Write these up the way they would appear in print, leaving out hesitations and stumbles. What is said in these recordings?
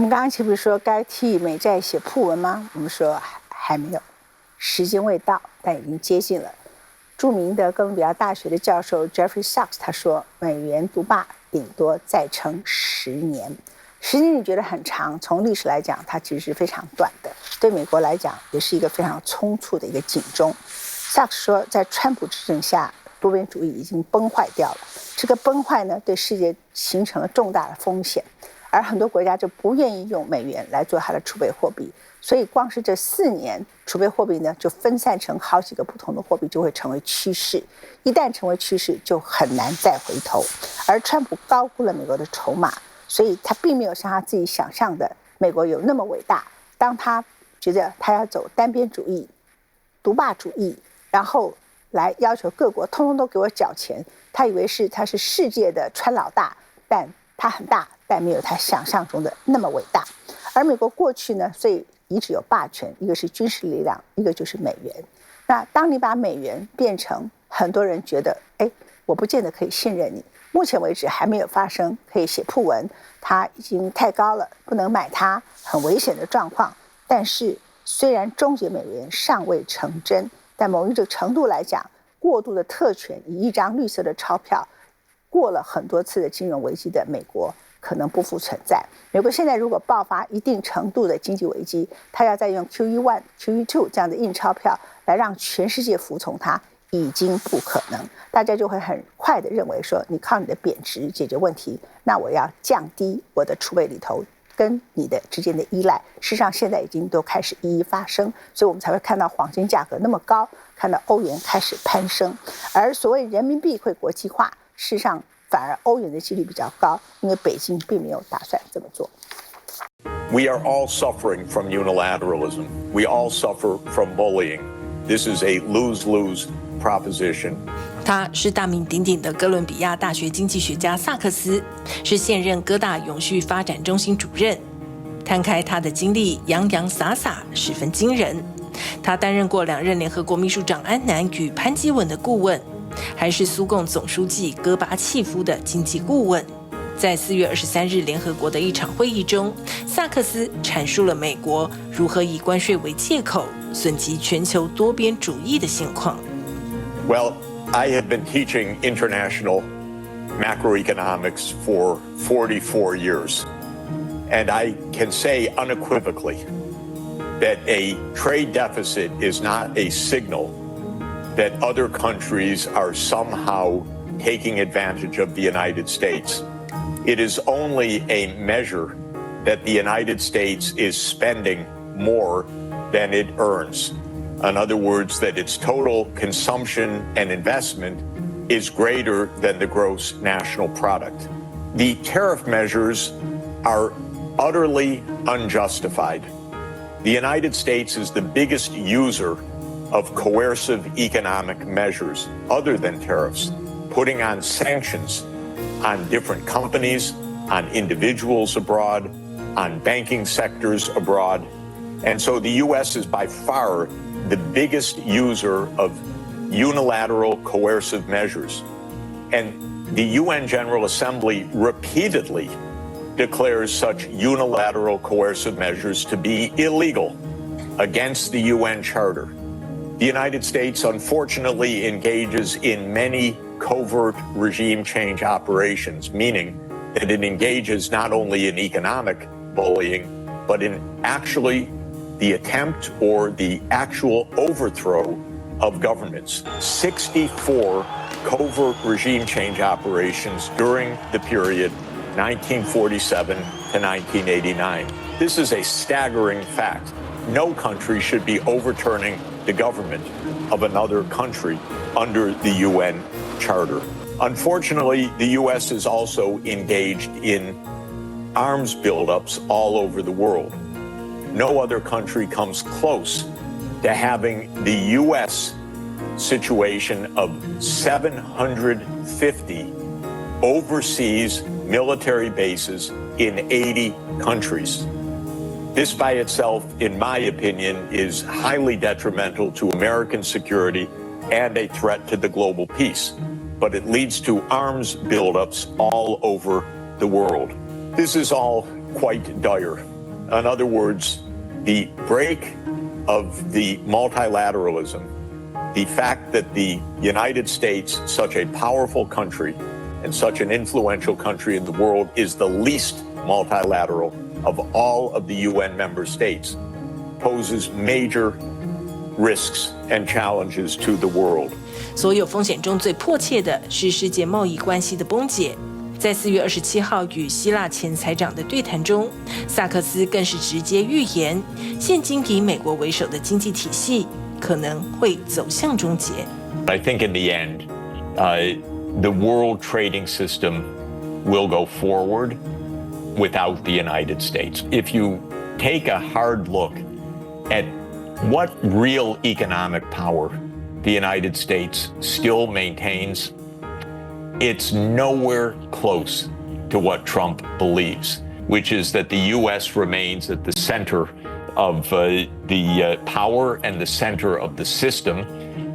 们刚刚岂不是说该替美债写铺文吗？我们说还没有，时间未到，但已经接近了。著名的哥伦比亚大学的教授 Sachs 他说，美元独霸顶多再撑10年。10年你觉得很长，从历史来讲，它其实是非常短的。对美国来讲，也是一个非常匆促的一个警钟。Sachs 说，在川普执政下，多边主义已经崩坏掉了。这个崩坏呢，对世界形成了重大的风险。而很多国家就不愿意用美元来做它的储备货币，所以光是这4年，储备货币呢就分散成好几个不同的货币，就会成为趋势。一旦成为趋势，就很难再回头。而川普高估了美国的筹码，所以他并没有像他自己想象的美国有那么伟大。当他觉得他要走单边主义、独霸主义，然后来要求各国通通都给我缴钱，他以为他是世界的川老大，但他很大。但没有他想象中的那么伟大。而美国过去呢，所以一直有霸权，一个是军事力量，一个就是美元。那当你把美元变成很多人觉得，我不见得可以信任你，目前为止还没有发生可以写铺文，它已经太高了，不能买它，很危险的状况。但是虽然终结美元尚未成真，但某一种程度来讲，过度的特权以一张绿色的钞票过了很多次的金融危机的美国可能不复存在。美国现在如果爆发一定程度的经济危机，它要再用 QE1、QE2 这样的印钞票来让全世界服从它，已经不可能。大家就会很快的认为说，你靠你的贬值解决问题，那我要降低我的储备里头跟你的之间的依赖。事实上现在已经都开始一一发生，所以我们才会看到黄金价格那么高，看到欧元开始攀升。而所谓人民币会国际化，事实上反而欧元的几率比较高，因为北京并没有打算这么做。We are all suffering from unilateralism. We all suffer from bullying. This is a lose-lose proposition. 他是大名鼎鼎的哥伦比亚大学经济学家萨克斯，是现任哥大永续发展中心主任。摊开他的经历，洋洋洒洒，十分惊人。他担任过2任联合国秘书长安南与潘基文的顾问，还是苏共总书记戈巴契夫的经济顾问。在4月23日联合国的一场会议中，萨克斯阐述了美国如何以关税为借口损及全球多边主义的现况。Well, I have been teaching international macroeconomics for 44 years, and I can say unequivocally that a trade deficit is not a signal that other countries are somehow taking advantage of the United States. It is only a measure that the United States is spending more than it earns. In other words, that its total consumption and investment is greater than the gross national product. The tariff measures are utterly unjustified. The United States is the biggest user of coercive economic measures other than tariffs, putting on sanctions on different companies, on individuals abroad, on banking sectors abroad. And so the U.S. is by far the biggest user of unilateral coercive measures. And the UN General Assembly repeatedly declares such unilateral coercive measures to be illegal, against the UN Charter. The United States, unfortunately, engages in many covert regime change operations, meaning that it engages not only in economic bullying, but in actually the attempt or the actual overthrow of governments. 64 covert regime change operations during the period 1947 to 1989. This is a staggering fact. No country should be overturning the government of another country under the UN Charter. Unfortunately, the U.S. is also engaged in arms buildups all over the world. No other country comes close to having the U.S. situation of 750 overseas military bases in 80 countries. This by itself, in my opinion, is highly detrimental to American security and a threat to the global peace. But it leads to arms buildups all over the world. This is all quite dire. In other words, the break of the multilateralism, the fact that the United States, such a powerful country and such an influential country in the world, is the least multilateral of all of the UN member states, poses major risks and challenges to the world. 所有风险中最迫切的是世界贸易关系的崩解。在4月27号与希腊前财长的对谈中，萨克斯更是直接预言，现今以美国为首的经济体系可能会走向终结。I think in the end, the world trading system will go forward without the United States. If you take a hard look at what real economic power the United States still maintains, it's nowhere close to what Trump believes, which is that the U.S. remains at the center of the power and the center of the system,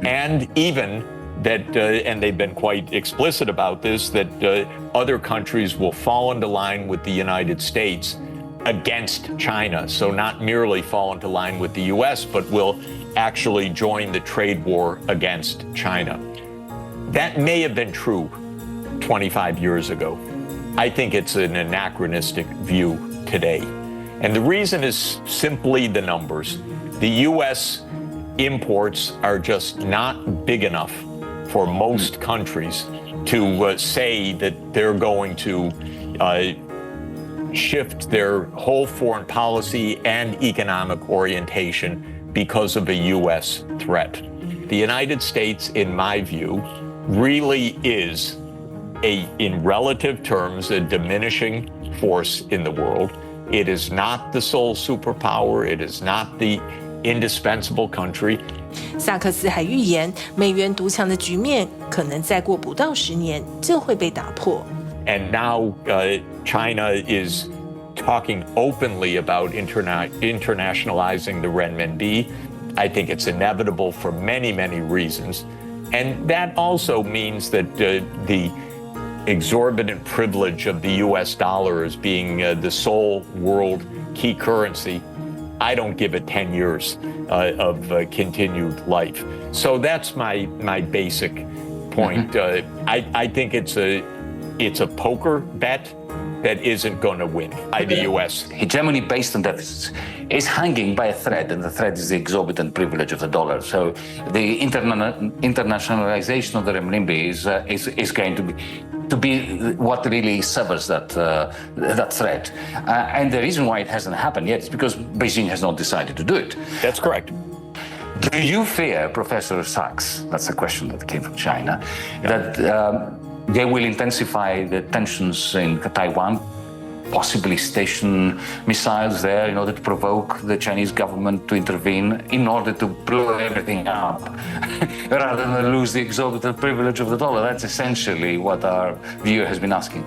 and even that, and they've been quite explicit about this, that other countries will fall into line with the United States against China. So not merely fall into line with the U.S., but will actually join the trade war against China. That may have been true 25 years ago. I think it's an anachronistic view today. And the reason is simply the numbers. The U.S. imports are just not big enough for most countries to say that they're going to shift their whole foreign policy and economic orientation because of a U.S. threat. The United States, in my view, really is in relative terms, a diminishing force in the world. It is not the sole superpower. It is not the indispensable country. 萨克斯还预言，美元独强的局面可能再过不到10年就会被打破。And now China is talking openly about internationalizing the renminbi. I think it's inevitable for many, many reasons. And that also means that the exorbitant privilege of the U.S. dollar as being the sole world key currency, I don't give it 10 years of continued life. So that's my basic point. I think it's a poker bet that isn't going to win by the U.S. Hegemony based on deficits is hanging by a thread, and the thread is the exorbitant privilege of the dollar. So the internationalization of the renminbi is going to be what really severs that thread. And the reason why it hasn't happened yet is because Beijing has not decided to do it. That's correct. Do you fear, Professor Sachs, that's a question that came from China, that they will intensify the tensions in Taiwan, possibly station missiles there in order to provoke the Chinese government to intervene in order to blow everything up rather than lose the exorbitant privilege of the dollar? That's essentially what our viewer has been asking.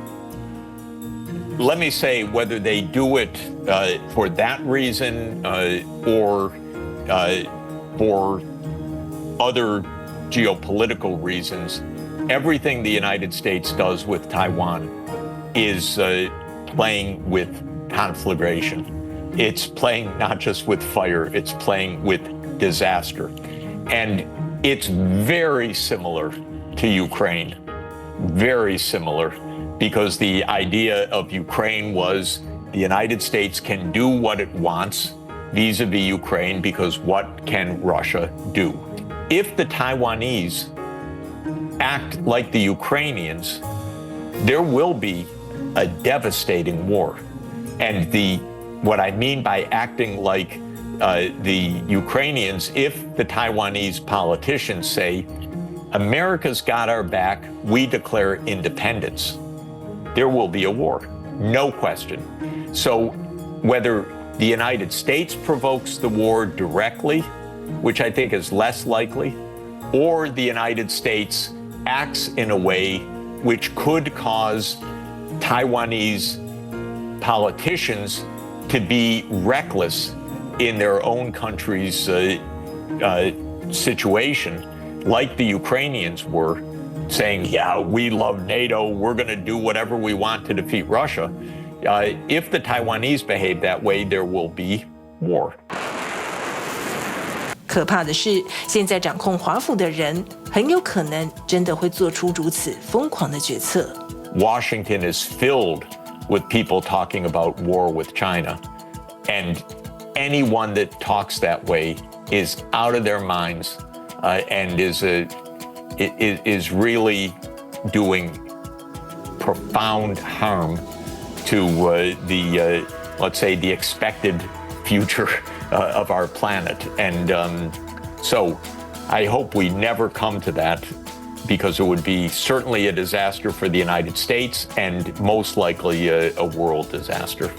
Let me say, whether they do it for that reason or for other geopolitical reasons, everything the United States does with Taiwan is playing with conflagration. It's playing not just with fire, it's playing with disaster. And it's very similar to Ukraine, very similar, because the idea of Ukraine was the United States can do what it wants vis-a-vis Ukraine, because what can Russia do? If the Taiwanese act like the Ukrainians, there will be a devastating war. And what I mean by acting like the Ukrainians, if the Taiwanese politicians say, America's got our back, we declare independence, there will be a war, no question. So whether the United States provokes the war directly, which I think is less likely, or the United States acts in a way which could cause Taiwanese politicians to be reckless in their own country's situation, like the Ukrainians were, saying, yeah, we love NATO, we're going to do whatever we want to defeat Russia. if the Taiwanese behave that way, there will be war. 可怕的是，现在掌控华府的人很有可能真的会做出如此疯狂的决策。Washington is filled with people talking about war with China, and anyone that talks that way is out of their minds and is really doing profound harm to let's say, the expected future of our planet. And so I hope we never come to that, because it would be certainly a disaster for the United States and most likely a world disaster.